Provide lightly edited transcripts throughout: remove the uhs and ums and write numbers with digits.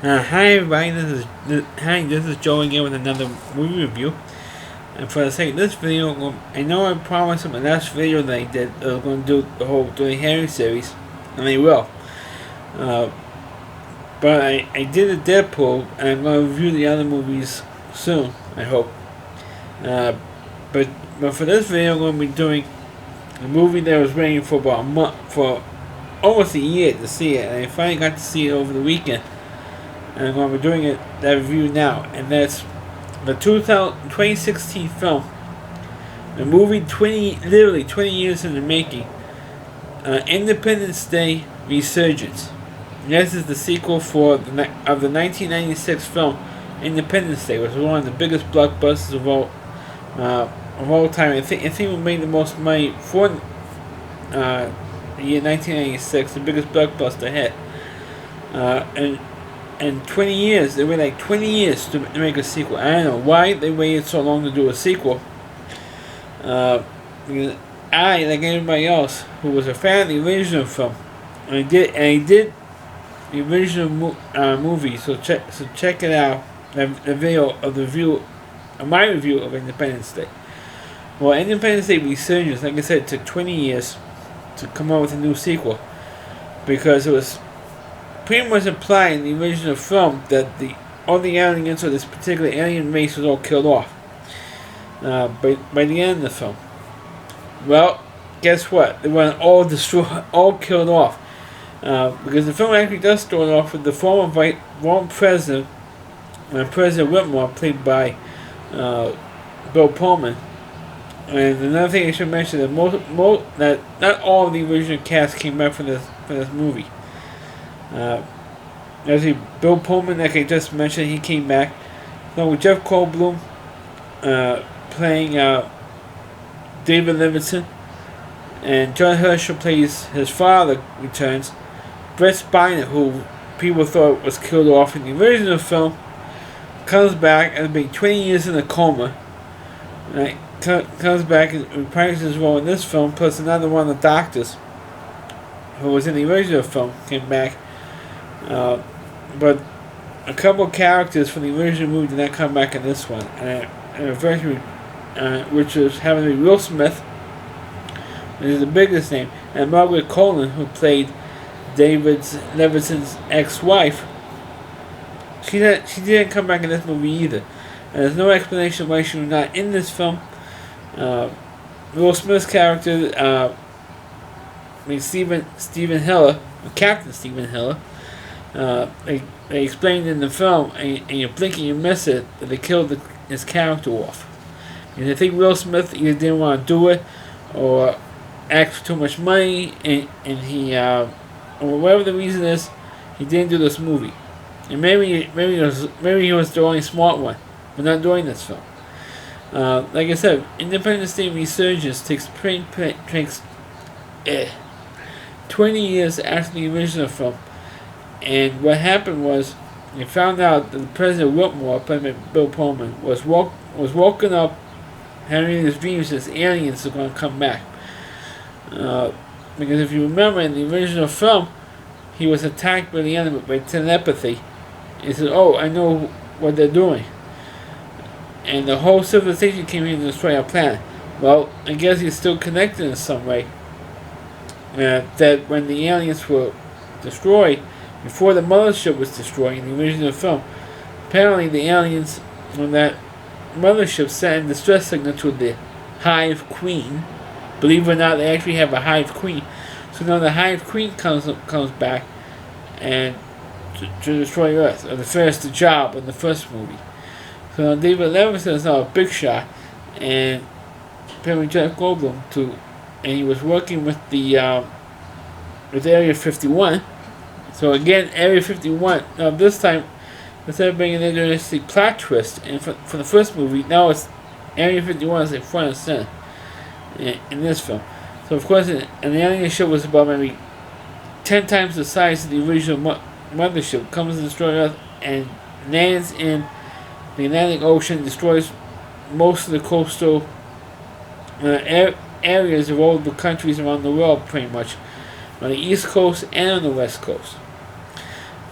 Hi everybody, this is Joe again with another movie review. And for the sake of this video, I know I promised in my last video that I did I was going to do the whole Dirty Harry series, and I will. Uh, but I did a Deadpool, and I'm going to review the other movies soon, I hope. Uh, but for this video, I'm going to be doing a movie that I was waiting for about a month, for almost a year to see it, and I finally got to see it over the weekend. And I'm going to be doing that review now, and that's the 2016 film, the movie literally 20 years in the making, Independence Day: Resurgence. And this is the sequel of the 1996 film Independence Day, which was one of the biggest blockbusters of all time. I think it made the most money for the year 1996, the biggest blockbuster hit, and 20 years, they waited like 20 years to make a sequel. I don't know why they waited so long to do a sequel. Because I, like everybody else, who was a fan of the original film, and I did the original movie. So check it out. The video of my review of Independence Day. Well, Independence Day Resurgence, like I said, took 20 years to come up with a new sequel, because it was pretty much implied in the original film that all the aliens of this particular alien race was all killed off by the end of the film. Well, guess what? They weren't all destroyed, all killed off, because the film actually does start off with the former president, President Whitmore, played by Bill Pullman. And another thing I should mention that that not all of the original cast came back for this movie. Actually, Bill Pullman, like I just mentioned, he came back. Along with Jeff Goldblum playing David Livingston, and John Herschel plays his father, returns. Brett Spiner, who people thought was killed off in the original film, comes back after being 20 years in a coma. Right? Comes back and reprises his role in this film, plus another one of the doctors who was in the original film came back. But a couple of characters from the original movie did not come back in this one, which was having to be Will Smith, which is the biggest name, and Margaret Colin, who played David Levinson's ex-wife. She didn't come back in this movie either, and there's no explanation why she was not in this film. Will Smith's character, Stephen Hiller, Captain Stephen Hiller. They explained in the film, and you blink and you miss it, that they killed his character off. And I think Will Smith either didn't want to do it, or asked for too much money, and he, or whatever the reason is, he didn't do this movie. And maybe he was the only smart one for not doing this film. Like I said, Independence Day Resurgence takes 20 years after the original film. And what happened was, they found out that President Whitmore, played by Bill Pullman, was woken up, having his dreams that aliens are going to come back. Because if you remember, in the original film, he was attacked by the enemy by telepathy. He said, "Oh, I know what they're doing." And the whole civilization came here to destroy our planet. Well, I guess he's still connected in some way. That when the aliens were destroyed, before the mothership was destroyed in the original film, apparently the aliens on that mothership sent a distress signal to the Hive Queen. Believe it or not, they actually have a Hive Queen. So now the Hive Queen comes back and to destroy Earth, or to finish the job in the first movie. So now David Levinson is now a big shot, and apparently Jeff Goldblum too, and he was working with with Area 51. So again, Area 51. Now this time, instead of being an interesting plot twist, and for the first movie, now it's Area 51 is in front and center in this film. So of course, an alien ship was about maybe 10 times the size of the original mothership, comes to destroy Earth and lands in the Atlantic Ocean, destroys most of the coastal areas of all the countries around the world, pretty much, on the East Coast and on the West Coast.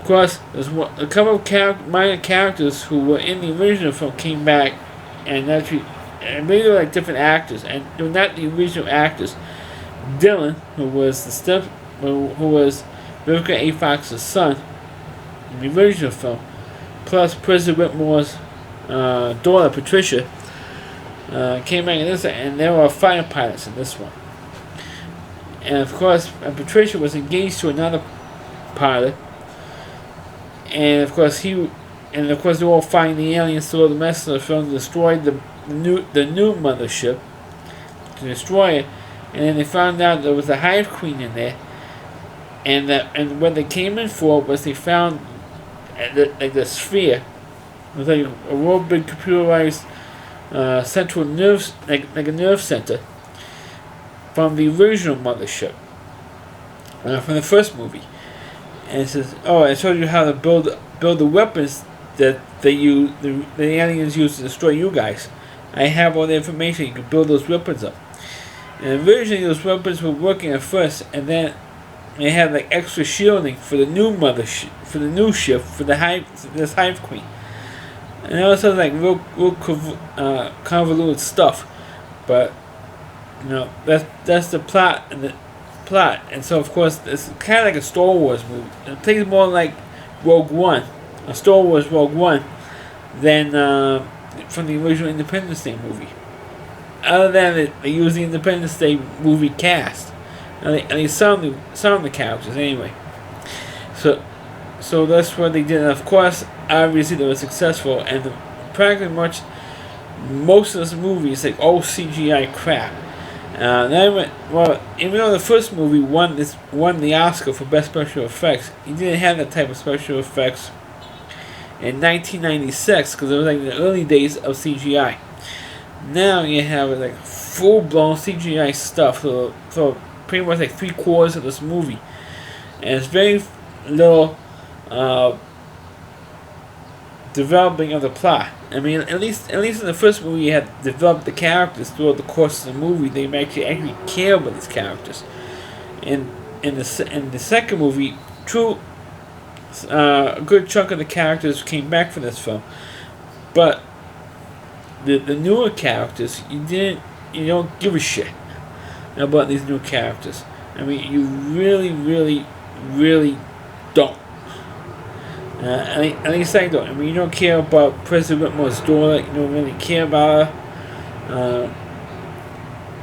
Of course, a couple of minor characters who were in the original film came back, and actually, and maybe they were like different actors, and they were not the original actors. Dylan, who was Vivica A. Fox's son in the original film, plus President Whitmore's daughter Patricia, came back in this, and they were fighter pilots in this one. And of course, Patricia was engaged to another pilot, and of course they were all fighting the aliens through the rest of the film to destroy the new mothership, to destroy it. And then they found out there was a hive queen in there, and what they came in for was they found like the sphere. It was like a real big computerized central nerve, like a nerve center from the original mothership, from the first movie. And it says, "Oh, I showed you how to build the weapons that the aliens use to destroy you guys. I have all the information. You can build those weapons up." And originally, those weapons were working at first, and then they had like extra shielding for the new mothership, for the new ship, for this hive queen. And it was sort of like real convoluted stuff, but that's the plot and so of course it's kind of like a Star Wars movie. It plays more like Rogue One, a Star Wars Rogue One, than from the original Independence Day movie. Other than they use the Independence Day movie cast, and some of the characters anyway. So that's what they did. And of course, obviously they were successful, and practically most of this movie is like all CGI crap. Even though the first movie won the Oscar for Best Special Effects, he didn't have that type of special effects in 1996 because it was like the early days of CGI. Now you have like full blown CGI stuff for pretty much like 3/4 of this movie, and it's very little developing of the plot. I mean, at least in the first movie, you had developed the characters throughout the course of the movie. They actually care about these characters. In the second movie, a good chunk of the characters came back for this film, but the newer characters, you don't give a shit about these new characters. I mean, you really, really, really don't. At least I don't. I mean, you don't care about President Whitmore's daughter. You don't really care about her,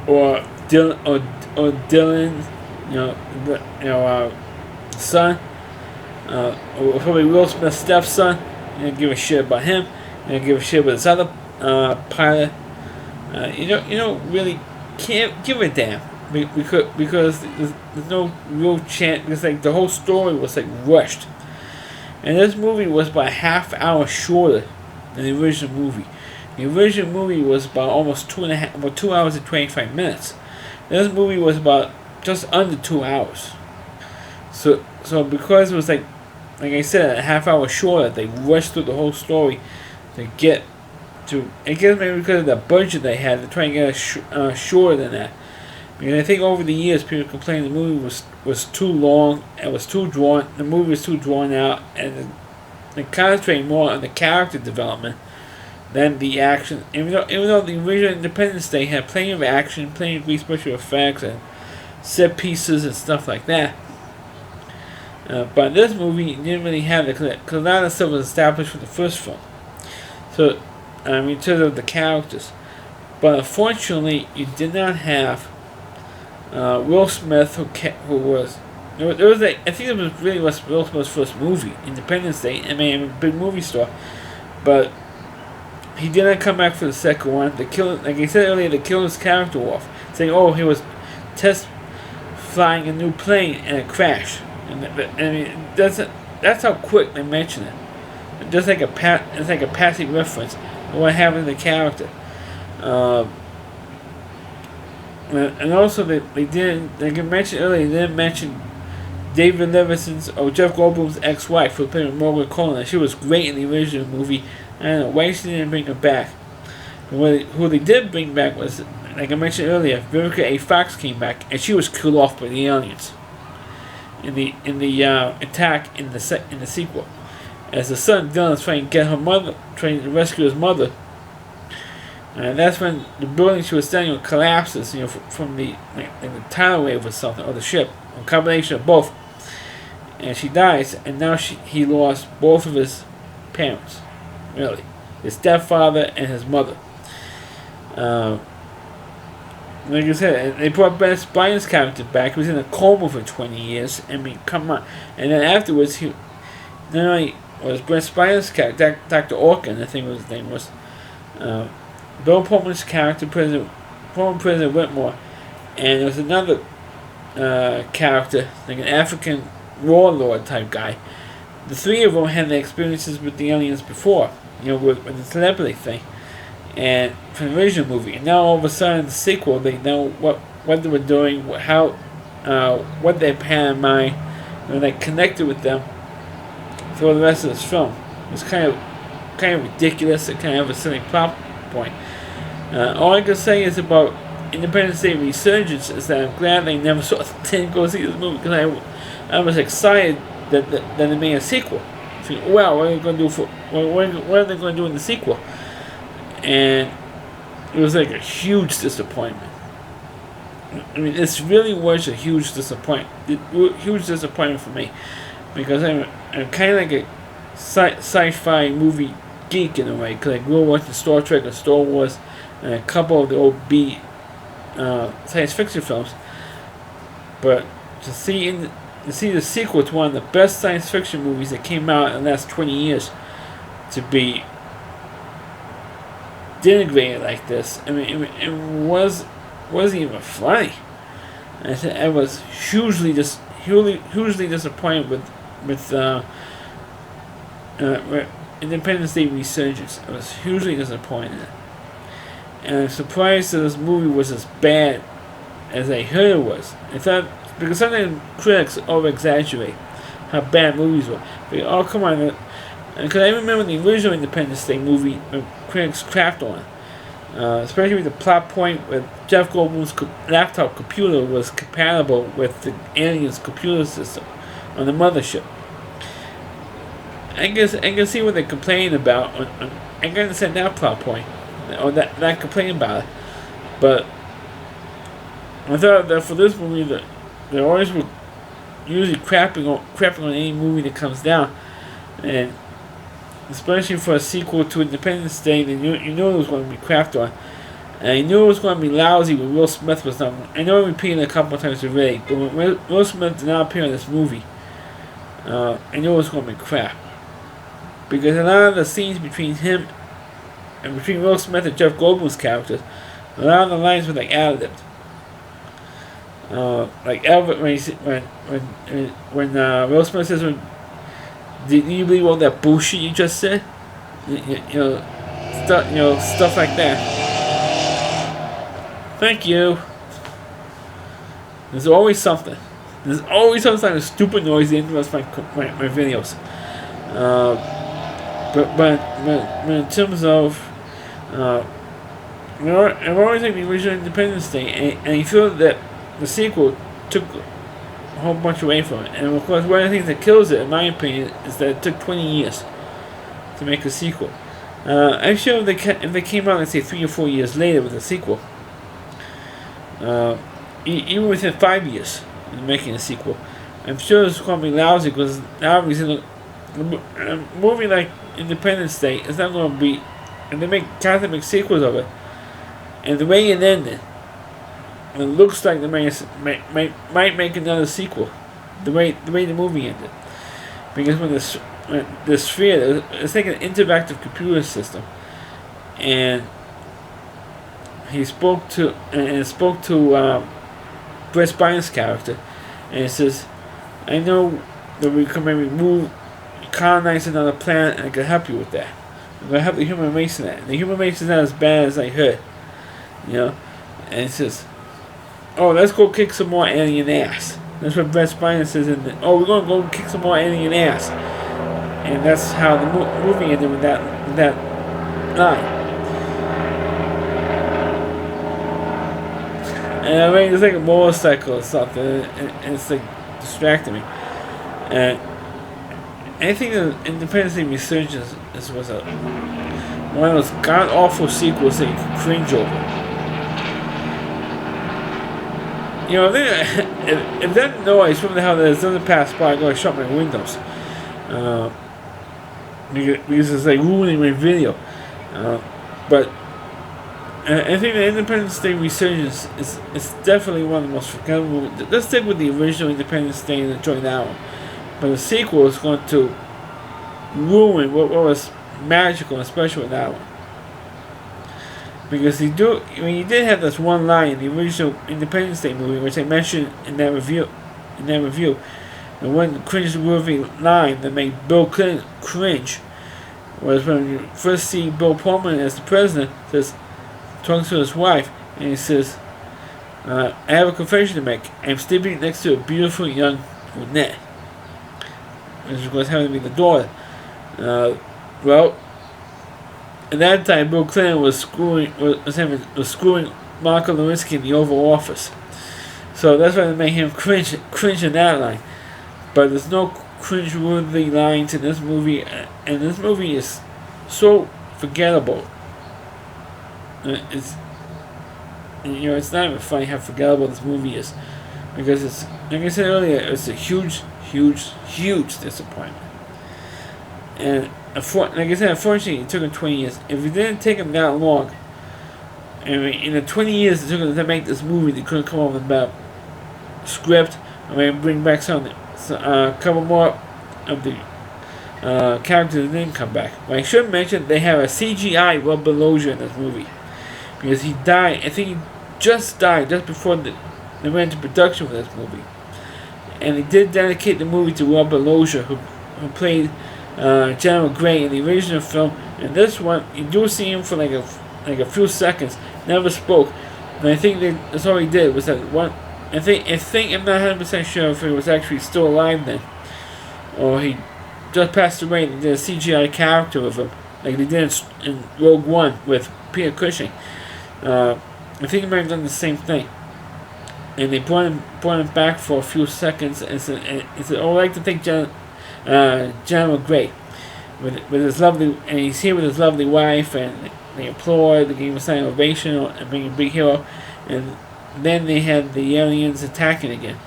or Dylan, son, or probably Will Smith's stepson. You don't give a shit about him. You don't give a shit about this other pilot. You don't really can't give a damn because there's no real chance. Because like the whole story was like rushed. And this movie was about a half hour shorter than the original movie. The original movie was about almost 2 hours and 25 minutes. This movie was about just under 2 hours. So because it was like I said, a half hour shorter, they rushed through the whole story to get to. I guess maybe because of the budget they had, to try and get it shorter than that. Because I think over the years, people complained the movie was too long, it was too drawn, the movie was too drawn out, and they concentrated more on the character development than the action. Even though the original Independence Day had plenty of action, plenty of great special effects and set pieces and stuff like that. But this movie didn't really have it because a lot of stuff was established from the first film. So, I mean, in terms of the characters. But unfortunately, you did not have Will Smith, who was. I think it was really Will Smith's first movie, Independence Day. I mean, a big movie star. But he didn't come back for the second one. Like I said earlier, they killed his character off, saying, "Oh, he was test flying a new plane and it crashed." And I mean, that's how quick they mention it. Just like it's like a passing reference to what happened to the character. And also they didn't, like I mentioned earlier, they didn't mention David Levinson's or Jeff Goldblum's ex-wife who played Morgan Coleman. She was great in the original movie. I don't know why she didn't bring her back. Who they did bring back was, like I mentioned earlier, Vivica A. Fox came back, and she was killed off by the aliens. in the attack in the sequel. As the son Dylan is trying to get her mother, trying to rescue his mother, and that's when the building she was standing on collapses, from the tidal wave or something, or the ship, a combination of both, and she dies. And now he lost both of his parents, really, his stepfather and his mother. Like I said, they brought Ben Spiner's character back. He was in a coma for 20 years. I mean, come on. And then afterwards, he not only was Brent Spiner's character, Dr. Orkin, I think his name was, Bill Pullman's character, former President Whitmore, and there was another character, like an African warlord type guy. The three of them had their experiences with the aliens before, with the telepathy thing, and from the original movie. And now all of a sudden, in the sequel, they know what they were doing, what they had in mind, and they connected with them for the rest of this film. It's kind of ridiculous. It kind of a silly plot point. All I can say is about Independence Day Resurgence is that I'm glad they never didn't go see this movie, because I was excited that they made a sequel. Thinking, well, what are they going to do what are they going to do in the sequel? And it was like a huge disappointment. I mean, this really was a huge disappointment. Huge disappointment for me, because I'm kind of like a sci-fi movie geek in a way, because I grew up watching Star Trek and Star Wars and a couple of the old B science fiction films. But to see the sequel to one of the best science fiction movies that came out in the last 20 years to be denigrated like this, I mean, it wasn't even funny. I was hugely disappointed with Independence Day Resurgence. I was hugely disappointed, and I'm surprised that this movie was as bad as I heard it was. I thought, because sometimes critics over-exaggerate how bad movies were. Oh, come on. Because I remember the original Independence Day movie, critics crapped on it. Especially with the plot point where Jeff Goldblum's laptop computer was compatible with the aliens' computer system on the mothership. I can see what they're complaining about. I can understand that plot point, or that complaint about it. But I thought that for this movie, that they always were usually crapping on any movie that comes down, and especially for a sequel to Independence Day, you knew it was going to be crapped on, and you knew it was going to be lousy when Will Smith was done. I know I repeated it a couple of times already, but when Will Smith did not appear in this movie, I knew it was going to be crap, because a lot of the scenes between him and between Will Smith and Jeff Goldblum's characters, a lot of the lines were like ad-libbed. Like Albert, when Will Smith says, "Do you believe all that bullshit you just said?" Stuff like that. Thank you. There's always something. There's always some kind of stupid noise that interrupts my videos. But in terms of, I've always liked the original Independence Day, and you feel that the sequel took a whole bunch away from it. And of course, one of the things that kills it, in my opinion, is that it took 20 years to make a sequel. I'm sure if they came out, let's say 3 or 4 years later with a sequel, even within 5 years of making a sequel, I'm sure it's going to be lousy, because obviously a movie like Independence Day is not going to be, and they constantly make sequels of it, and the way it ended, it looks like they might make another sequel. The way the movie ended, because when the sphere, it's like an interactive computer system, and he spoke to Brett Spiner's character, and it says, "I know that we can maybe colonize another planet, and I can help you with that. I'm gonna help the human race in that. And the human race is not as bad as I heard, And it says, "Oh, let's go kick some more alien ass." That's what Brett Spiner says in the, "Oh, we're gonna go kick some more alien ass," and that's how the movie ended with that line. And I mean, it's like a motorcycle or something, and it's like distracting me. And I think that Independence Day Resurgence was one of those god awful sequels that you could cringe over. You know, if that noise from the hell that doesn't pass by, I'm going to shut my windows. Because it's like ruining my video. But I think the Independence Day Resurgence is definitely one of the most forgettable. Let's stick with the original Independence Day and enjoy that one. But the sequel is going to ruin what was magical and special with that one. Because he did have this one line in the original Independence Day movie, which I mentioned in that review. The one cringe-worthy line that made Bill Clinton cringe was when you first see Bill Pullman as the president, talking to his wife, and he says, I have a confession to make. I'm sleeping next to a beautiful young brunette. Which was going to have to be the daughter. Well, at that time, Bill Clinton was screwing Monica Lewinsky in the Oval Office. So that's why they made him cringe in that line. But there's no cringe-worthy lines in this movie, and this movie is so forgettable. It's not even funny how forgettable this movie is, because it's, like I said earlier, it's a huge disappointment. And like I said, unfortunately, it took him 20 years. If it didn't take him that long, in the 20 years it took him to make this movie, they couldn't come up with a better script. Bring back a couple more of the characters that didn't come back. But I should mention they have a CGI Robert Loggia in this movie, because he died. I think he just died just before they went into production for this movie. And they did dedicate the movie to Robert Loggia, who played General Gray in the original film. And this one, you do see him for like a few seconds, never spoke. And I think that's all he did was that one. I think I'm not 100% sure if he was actually still alive then, or he just passed away and did a CGI character of him, like they did in Rogue One with Peter Cushing. I think he might have done the same thing. And they brought him back for a few seconds and said, I'd like to thank General Gray with his lovely, and he's here with his lovely wife, and they applaud, they gave him a standing ovation and being a big hero, and then they had the aliens attacking again.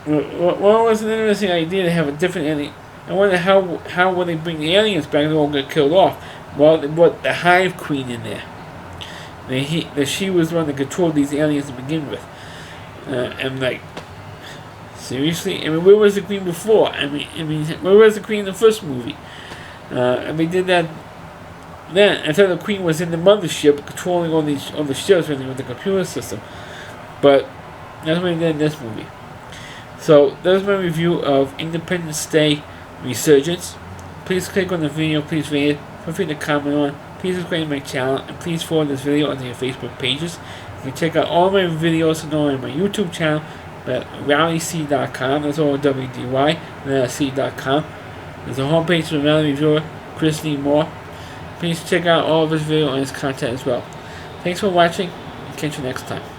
What was an interesting idea to have a different alien? I wonder how will they bring the aliens back? They all get killed off. Well, they brought the Hive Queen in there. She was the one that controlled these aliens to begin with. And like, seriously? I mean, where was the Queen before? I mean, where was the Queen in the first movie? And they did that. Then I thought the Queen was in the mothership, controlling all the ships with the computer system. But that's what they did in this movie. So that's my review of Independence Day Resurgence. Please click on the video. Please rate it. Feel free to comment on. Please subscribe to my channel, and please forward this video onto your Facebook pages. You can check out all my videos on my YouTube channel at rallyc.com. That's all WDY, and then C.com. There's a homepage for Rally Reviewer, Chris Lee Moore. Please check out all of his video and his content as well. Thanks for watching, and catch you next time.